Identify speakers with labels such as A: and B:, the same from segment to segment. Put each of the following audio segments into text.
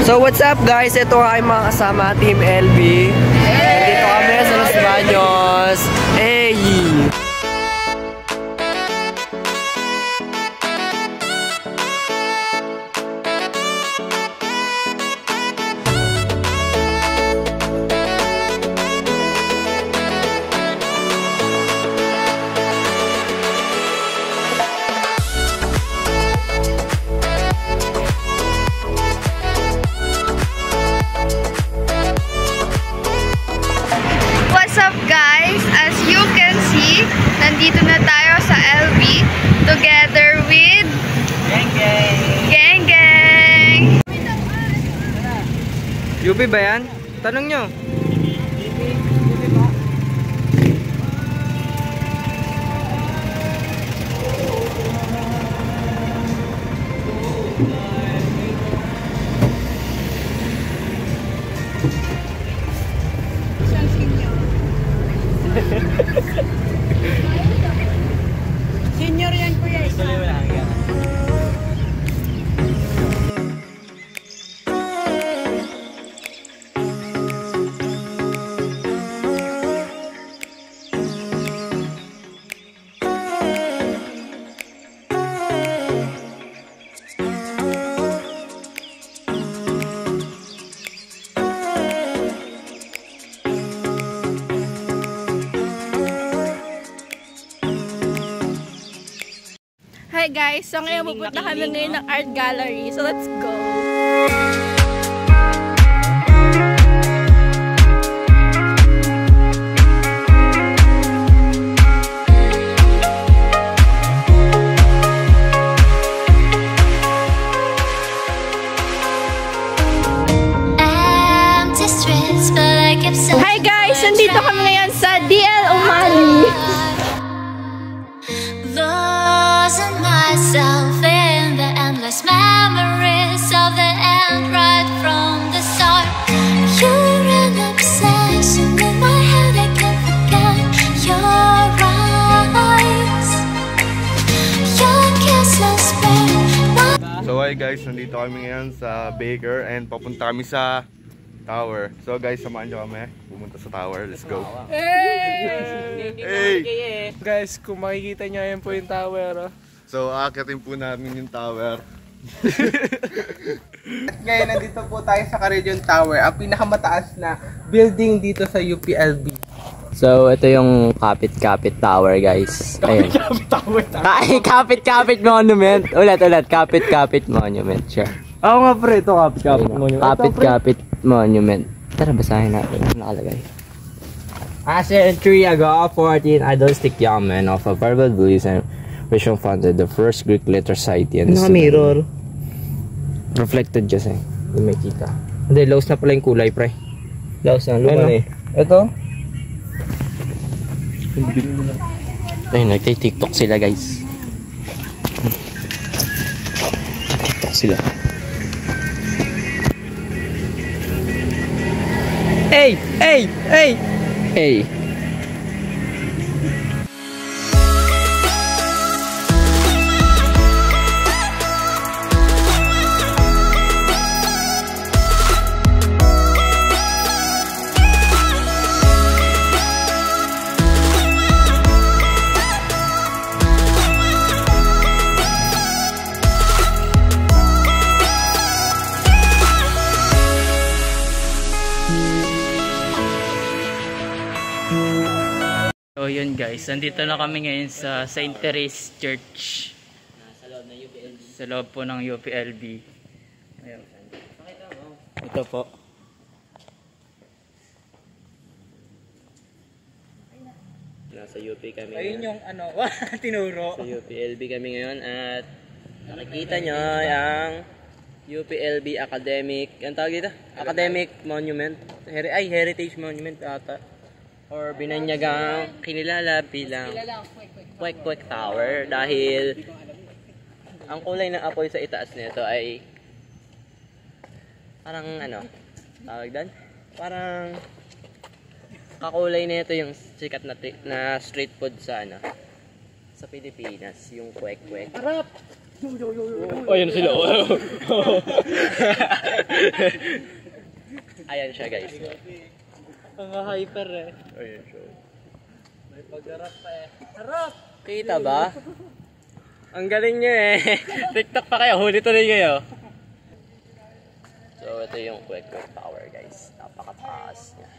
A: So what's up guys? Ito nga yung mga kasama Team LB. Dito kami sa Los Baños. Hey!
B: Nandito na tayo sa LB together with Gang Gang.
A: UP ba yan? Tanong nyo.
B: Senior yan kuya. Hi guys, so ngayon pupunta kami ngayon ng art gallery. So let's go! Hi guys, nandito kami ngayon sa DL Umali.
C: Myself in the endless memories of the end right from the start. You're an obsession in my head, I can't forget your eyes. Your kisses burn.
D: So hi guys, nandito kami ngayon sa Baker and papunta kami sa tower. So guys, samahan nyo kami pumunta sa tower. Let's go.
A: Hey!
D: Hey!
A: Guys, kung makikita nyo, yan po yung tower.
D: So aakyatin po namin yung tower.
E: At ngayon, nandito po tayo sa Carillion Tower, ang pinakamataas na building dito sa UPLB.
A: So, ito yung Kapit-Kapit Tower, guys. Ayun. Kapit-Kapit Tower. Kapit-Kapit Monument. Ulit. Kapit-Kapit Monument. Sure. Oo nga pre, ito Kapit-Kapit Monument. Kapit-Kapit Monument. Tara, basahin natin. Ano nakalagay? A century ago, 14 idollistic young men of a verbal Buddhism which founded the first Greek letter society and
E: mirror.
A: Reflected just eh. Hindi may kita. Hindi, lows na pala yung kulay, pre.
E: Laos na, luman eh.
A: Ito? Ayun, nagtay-tiktok sila, guys. Tiktok sila. Hey! So yun guys, nandito na kami ngayon sa St. Therese Church. Sa loob po ng UPLB. Ayun. Ito po. Nasa UP kami.
E: Ayun yung ano, tinuro.
A: Sa UPLB kami ngayon at nakikita nyo ang UPLB Academic, ang tawag dito? Academic Monument. Heritage Monument ata. Or binanyagang kinilala bilang Kwek-Kwek Tower dahil ang kulay ng apoy sa itaas nito ay parang ano, tawag doon? Parang kakulay nito yung sikat na street food sa ano, sa Pilipinas, yung Kwek-Kwek.
E: Harap!
A: Ayan sila. Ayan siya guys.
E: Ang hyper eh.
D: Ayan siya.
E: May pag-harap pa eh. Harap!
A: Kita ba? Ang galing nyo eh. TikTok pa kayo. Huli tuloy kayo. So ito yung Kwek Kwek Tower guys. Napakataas niya.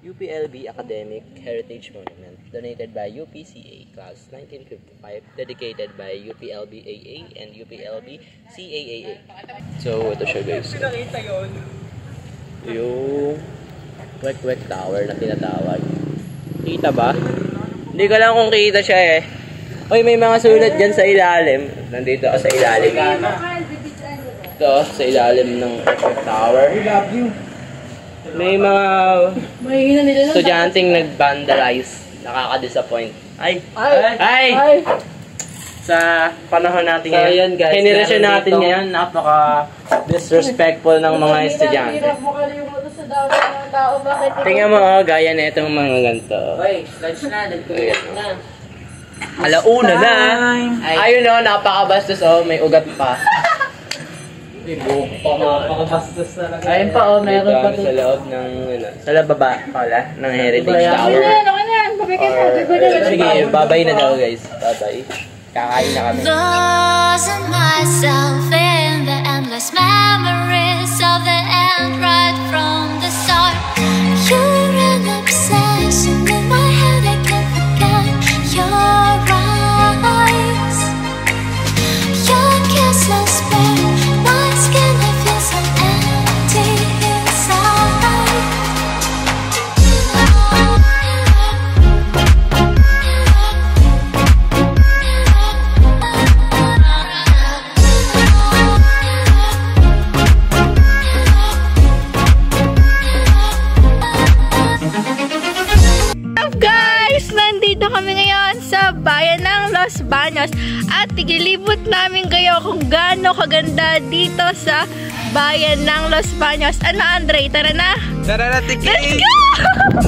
A: UPLB Academic Heritage Monument. Donated by UPCA Class 1955. Dedicated by UPLB-AA and UPLB-CAAA. So ito siya guys.
E: Pinakita yun.
A: Yung Kwek Kwek Tower na tinatawag. Kita ba? Hindi ko lang kung kita siya eh. Oy, may mga sulat dyan sa ilalim. Nandito ako sa ilalim. Ito, sa ilalim ng Kwek Kwek Tower. May mga estudyanteng nag-vandalize. Nakaka-disappoint. Ay! Sa panahon natin ngayon,
E: ayan, guys,
A: generation
E: meron
A: natin
E: dito.
A: ngayon, napaka-disrespectful ng mga estudyante. Tingnan mo, gaya na itong mga ganito.
E: Uy, lunch na. Nagkulit na.
A: Alauna na! Ayun o, napakabastos o, may ugat pa.
E: Pakabastos na lang.
A: Ayun pa o, meron pa sa loob ng, sa baba pala, ng Heritage Tower. Sige, babay na daw guys. Babay. Kakain na kami.
C: Losing myself in the endless memories of the end right from the start. You're an obsession in my head, I can't forget your eyes. Your kisses burn my skin, I feel so empty inside.
B: Guys, nandito kami ngayon sa bayan ng Los Baños at tigilibot namin kayo kung gaano kaganda dito sa bayan ng Los Baños. Ano, Andre? Tara na!
E: Tara na, Tiki!
B: Let's go!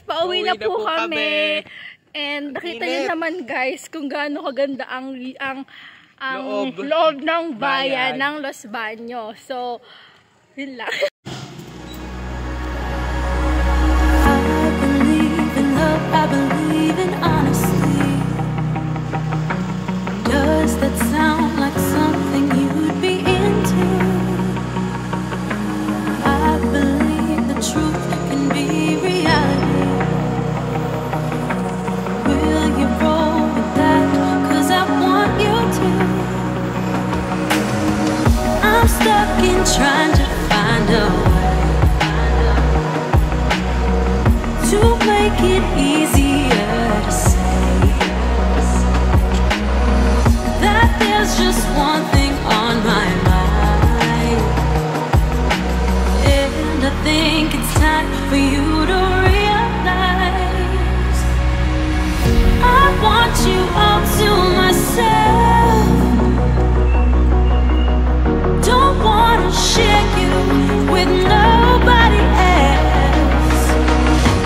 B: Pauwi na po kami. And nakita niyo naman guys kung gaano kaganda ang loob ng bayan ng Los Baños. So, yun lang.
C: I believe in honesty. Does that sound like something you'd be into? I believe the truth can be reality. Will you roll with that? 'Cause I want you to. I'm stuck in trying to find a way to make it easier to say that there's just one thing on my mind, and I think it's time for you to realize I want you all to myself. Don't wanna share you with nobody else.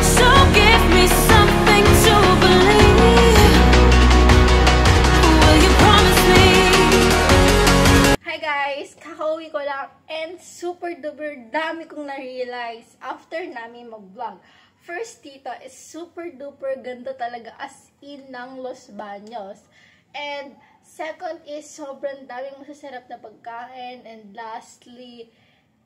C: So give me something to believe. Will you promise me?
B: Hi guys! Kakauwi ko lang and super duper dami kong na-realize after namin mag-vlog. First dito is super duper ganda talaga as in ng Los Baños. And second is sobrang daming masasarap na pagkain. And lastly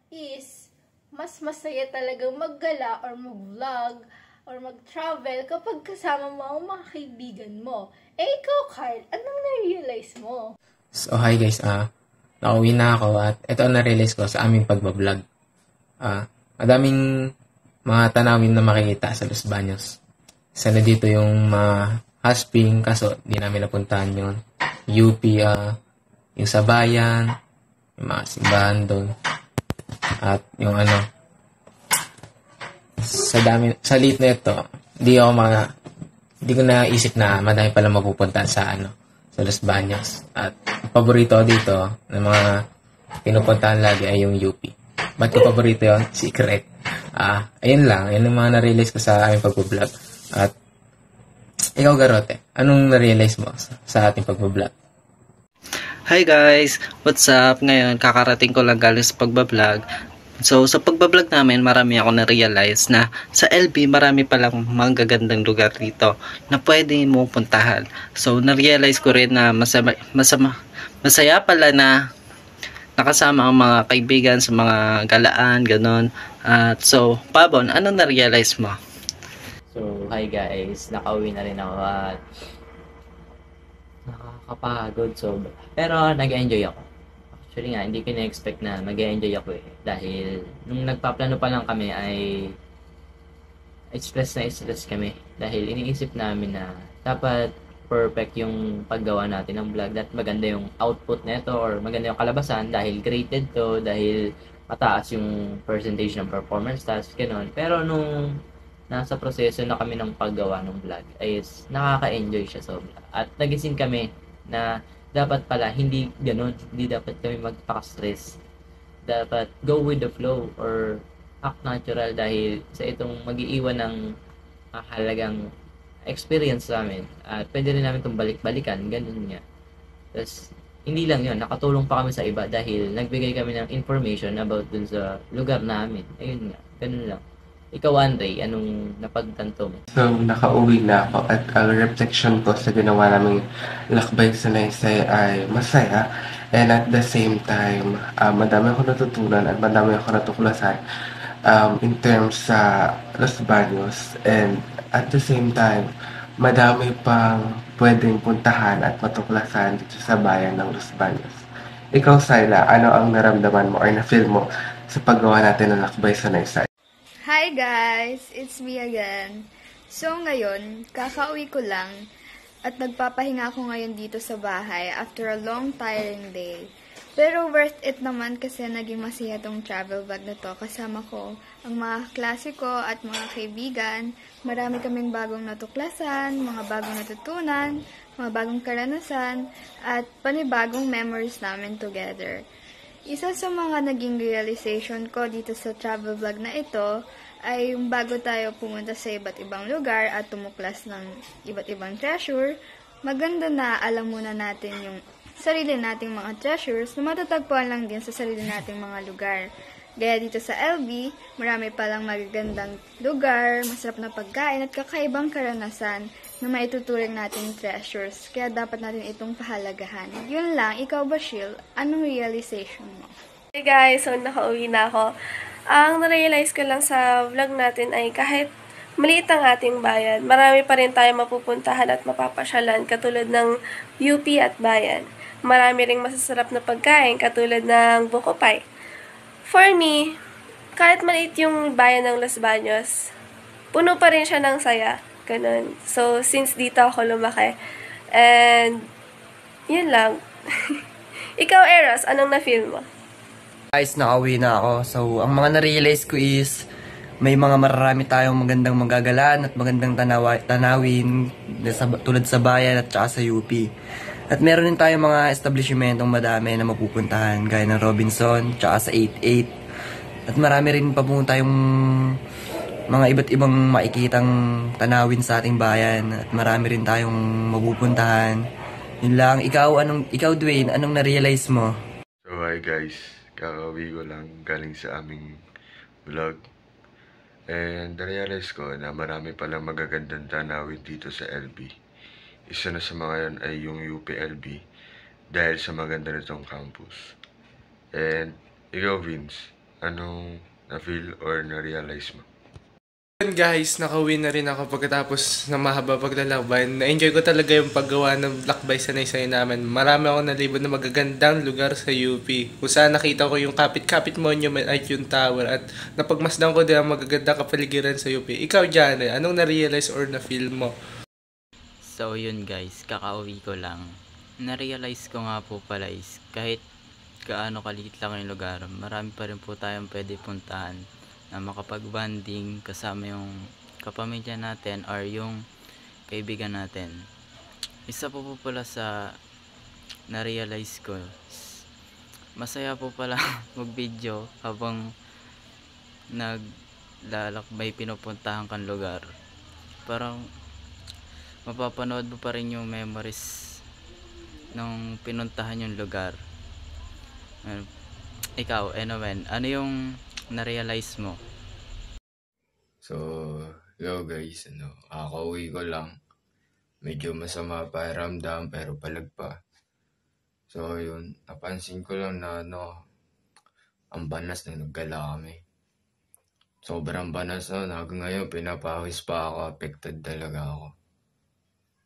B: is mas masaya talagang maggala or mag-vlog or mag-travel kapag kasama mo ang mga kaibigan mo. Eh ikaw, Carl, anong na-realize mo?
F: So, hi guys, nauwi na ako at ito ang na-realize ko sa aming pagbablog. Madaming
E: mga tanawin na makikita sa Los Baños. Sana dito yung hot spring, kaso di namin napuntahan yun. UP, yung sa bayan, yung mga simbahan doon. At yung sa late na ito, di ko naisip na madami pala mapupuntahan sa Los Baños. At paborito dito ng mga pinupuntahan lagi ay yung UP. Ba't ko paborito yun? Secret. Ayun lang. Ayun ang mga na-realize ko sa aming pag-vlog. At ikaw, Garote, anong na-realize mo sa ating pag-vlog?
F: Hi guys! What's up? Ngayon, kakarating ko lang galing sa pagbablog. So, sa pagbablog namin, marami ako na-realize na sa LB, marami palang magagandang lugar dito na pwede mo puntahan. So, na-realize ko rin na masaya pala na nakasama ang mga kaibigan sa mga galaan, ganon. So, Pabon, ano na-realize mo?
A: So, hi guys. Nakauwi na rin ako at nakakapagod. Pero nag-enjoy ako. Actually nga, hindi ko na-expect na mag-enjoy ako Dahil nung nagpaplano pa lang kami ay stress kami. Dahil iniisip namin na dapat perfect yung paggawa natin ng vlog. That maganda yung output nito or maganda yung kalabasan dahil graded to, dahil mataas yung percentage ng performance task, gano'n. Pero nung nasa proseso na kami ng paggawa ng vlog ay nakaka-enjoy siya sobra. At nagising kami na dapat pala hindi gano'n, hindi dapat kami magpaka-stress. Dapat go with the flow or act natural dahil sa itong mag-iiwan ng halagang experience namin. At pwede rin namin itong balik-balikan, ganun nga. Tapos, hindi lang yun, nakatulong pa kami sa iba dahil nagbigay kami ng information about dun sa lugar namin. Ayun nga, ganun lang. Ikaw, Andre, anong napagtanto mo?
E: So, nakauwi na ako at ang reflection ko sa ginawa naming lakbay sa Naysay ay masaya. And at the same time, madami ako natutunan at madami ako natuklasan in terms sa Los Baños. And at the same time, madami pang pwedeng puntahan at matuklasan dito sa bayan ng Los Baños. Ikaw, Syla, ano ang naramdaman mo or na-feel mo sa paggawa natin ng lakbay sa Naysay?
B: Hi guys! It's me again. So ngayon, kakauwi ko lang at nagpapahinga ako ngayon dito sa bahay after a long tiring day. Pero worth it naman kasi naging masaya tong travel vlog na to. Kasama ko ang mga klase ko at mga kaibigan. Marami kaming bagong natuklasan, mga bagong natutunan, mga bagong karanasan, at panibagong memories namin together. Isa sa mga naging realization ko dito sa travel vlog na ito ay yung bago tayo pumunta sa iba't ibang lugar at tumuklas ng iba't ibang treasure, maganda na alam muna natin yung sarili nating mga treasures na matatagpuan lang din sa sarili nating mga lugar. Gaya dito sa LB, marami palang magagandang lugar, masarap na pagkain at kakaibang karanasan na maituturing nating treasures. Kaya dapat natin itong pahalagahan. Yun lang, ikaw ba, Shil? Anong realization mo?
G: Hey guys, so nakauwi na ako. Ang na-realize ko lang sa vlog natin ay kahit maliit ang ating bayan, marami pa rin tayo mapupuntahan at mapapasyalan katulad ng UP at bayan. Marami ring masasarap na pagkain katulad ng buko pie. For me, kahit maliit yung bayan ng Los Baños, puno pa rin siya ng saya. Ganun. So, since dito ako lumaki. And, yun lang. Ikaw, Eros, anong na-feel mo?
F: Guys, nakauwi na ako. So, ang mga na-realize ko is may mga marami tayong magandang magagalaan at magandang tanawin tulad sa bayan at saka sa UP. At meron din tayong mga establishmentong madami na mapupuntahan gaya ng Robinson, tsaka sa 88. At marami rin pa po tayong mga iba't ibang makikitang tanawin sa ating bayan at marami rin tayong mapupuntahan. Yun lang. Ikaw Dwayne, anong na-realize mo?
D: So hi guys, kakauwi ko lang galing sa aming vlog. And na-realize ko na marami palang magagandang tanawin dito sa LB. Isa na sa mga yan ay yung UPLB dahil sa maganda nitong campus. And ikaw Vince, anong na-feel or na-realize mo?
E: Yun guys, nakauwi na rin ako pagkatapos ng mahaba paglalakbay. Na-enjoy ko talaga yung paggawa ng lakbay sa Naysay namin. Marami akong nalibot na magagandang lugar sa UP. Kung saan nakita ko yung Kapit-Kapit Monument at yung tower. At napagmasdan ko din ang magagandang kapaligiran sa UP. Ikaw dyan, anong na-realize or na-feel mo?
H: So yun guys, kakauwi ko lang. Na-realize ko nga po pala is kahit gaano kaliit lang yung lugar, marami pa rin po tayong pwede puntahan na makapag-bonding kasama yung kapamilya natin or yung kaibigan natin. Isa po pala sa na-realize ko, masaya po pala mag-video habang naglalakbay pinupuntahan kang lugar. Parang mapapanood mo pa rin yung memories nung pinuntahan yung lugar. Ikaw, Enowen, ano yung na-realize mo?
I: So, yo guys, kakauwi ko lang. Medyo masama pa ramdam pero palag pa. So, yun, napansin ko lang na ang banas na naggala kami. Sobrang banas hanggang ngayon pinapawis pa ako, affected talaga ako.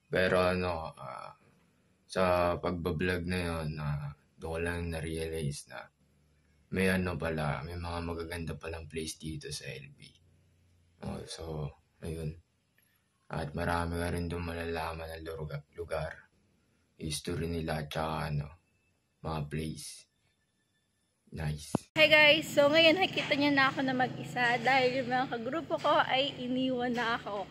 I: Pero sa pagbablog na yun, doon ko lang na-realize na may may mga magaganda palang place dito sa LB. So, ayun. At marami ka rin doon malalaman na lugar, history nila, at saka mga place. Nice.
B: Hi guys! So ngayon nakita niyo na ako na mag-isa dahil yung mga kagrupo ko ay iniwan na ako.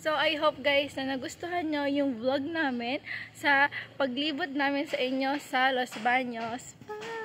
B: So I hope guys na nagustuhan nyo yung vlog namin sa paglibot namin sa inyo sa Los Baños. Bye!